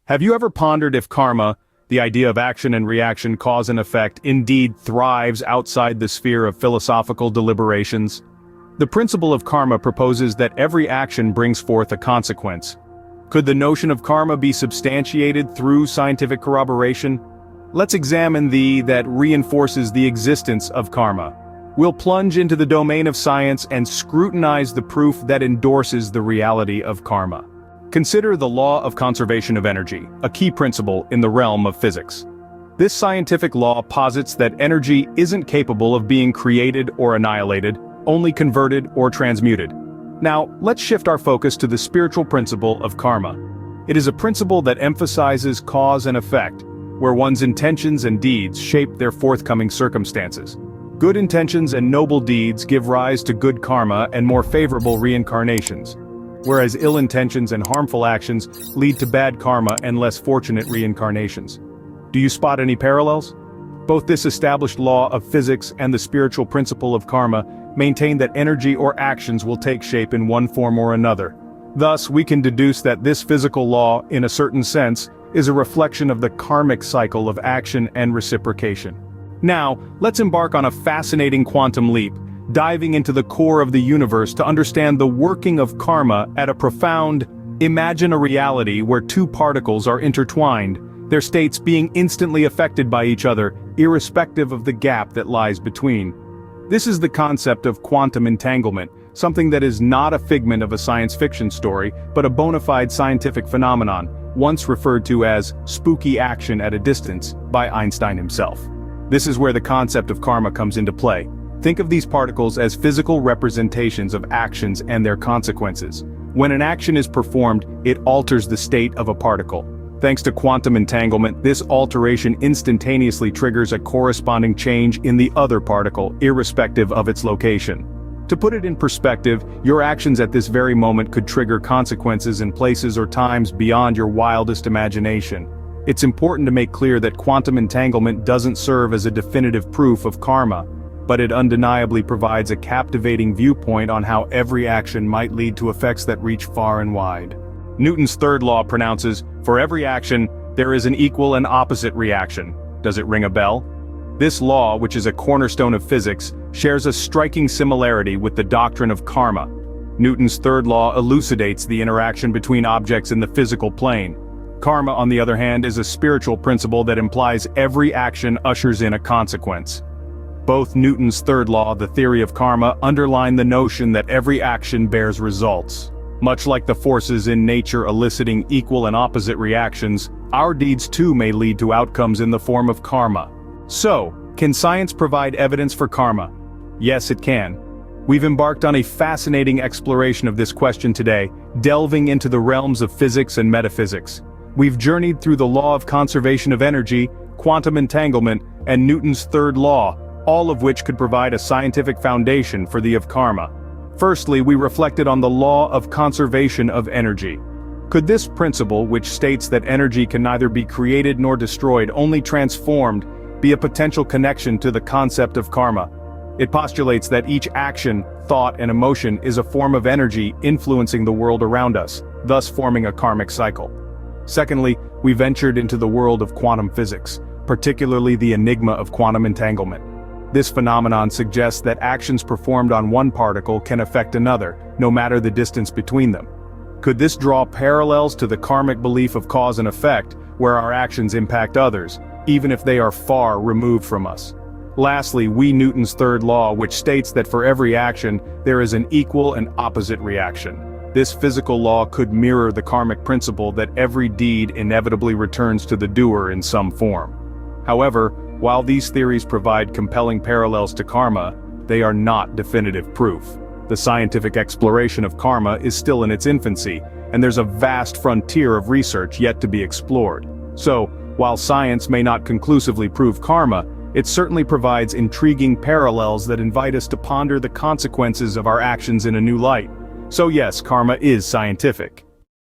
Have you ever pondered if karma, the idea of action and reaction, cause and effect, indeed thrives outside the sphere of philosophical deliberations? The principle of karma proposes that every action brings forth a consequence. Could the notion of karma be substantiated through scientific corroboration? Let's examine that reinforces the existence of karma. We'll plunge into the domain of science and scrutinize the proof that endorses the reality of karma. Consider the law of conservation of energy, a key principle in the realm of physics. This scientific law posits that energy isn't capable of being created or annihilated, only converted or transmuted. Now, let's shift our focus to the spiritual principle of karma. It is a principle that emphasizes cause and effect, where one's intentions and deeds shape their forthcoming circumstances. Good intentions and noble deeds give rise to good karma and more favorable reincarnations, whereas ill intentions and harmful actions lead to bad karma and less fortunate reincarnations. Do you spot any parallels? Both this established law of physics and the spiritual principle of karma maintain that energy or actions will take shape in one form or another. Thus, we can deduce that this physical law, in a certain sense, is a reflection of the karmic cycle of action and reciprocation. Now, let's embark on a fascinating quantum leap, diving into the core of the universe to understand the working of karma at a profound. Imagine a reality where two particles are intertwined, their states being instantly affected by each other, irrespective of the gap that lies between. This is the concept of quantum entanglement, something that is not a figment of a science fiction story, but a bona fide scientific phenomenon, once referred to as spooky action at a distance by Einstein himself. This is where the concept of karma comes into play. Think of these particles as physical representations of actions and their consequences. When an action is performed, it alters the state of a particle. Thanks to quantum entanglement, this alteration instantaneously triggers a corresponding change in the other particle, irrespective of its location. To put it in perspective, your actions at this very moment could trigger consequences in places or times beyond your wildest imagination. It's important to make clear that quantum entanglement doesn't serve as a definitive proof of karma, but it undeniably provides a captivating viewpoint on how every action might lead to effects that reach far and wide. Newton's third law pronounces, for every action, there is an equal and opposite reaction. Does it ring a bell? This law, which is a cornerstone of physics, shares a striking similarity with the doctrine of karma. Newton's third law elucidates the interaction between objects in the physical plane. Karma, on the other hand, is a spiritual principle that implies every action ushers in a consequence. Both Newton's third law, the theory of karma, underline the notion that every action bears results. Much like the forces in nature eliciting equal and opposite reactions, our deeds too may lead to outcomes in the form of karma. So, can science provide evidence for karma? Yes, it can. We've embarked on a fascinating exploration of this question today, delving into the realms of physics and metaphysics. We've journeyed through the law of conservation of energy, quantum entanglement, and Newton's third law, all of which could provide a scientific foundation for the of karma. Firstly, we reflected on the law of conservation of energy. Could this principle, which states that energy can neither be created nor destroyed, only transformed, be a potential connection to the concept of karma? It postulates that each action, thought, and emotion is a form of energy influencing the world around us, thus forming a karmic cycle. Secondly, we ventured into the world of quantum physics, particularly the enigma of quantum entanglement. This phenomenon suggests that actions performed on one particle can affect another, no matter the distance between them. Could this draw parallels to the karmic belief of cause and effect, where our actions impact others, even if they are far removed from us? Lastly, Newton's third law, which states that for every action, there is an equal and opposite reaction. This physical law could mirror the karmic principle that every deed inevitably returns to the doer in some form. However, while these theories provide compelling parallels to karma, they are not definitive proof. The scientific exploration of karma is still in its infancy, and there's a vast frontier of research yet to be explored. So, while science may not conclusively prove karma, it certainly provides intriguing parallels that invite us to ponder the consequences of our actions in a new light. So yes, karma is scientific.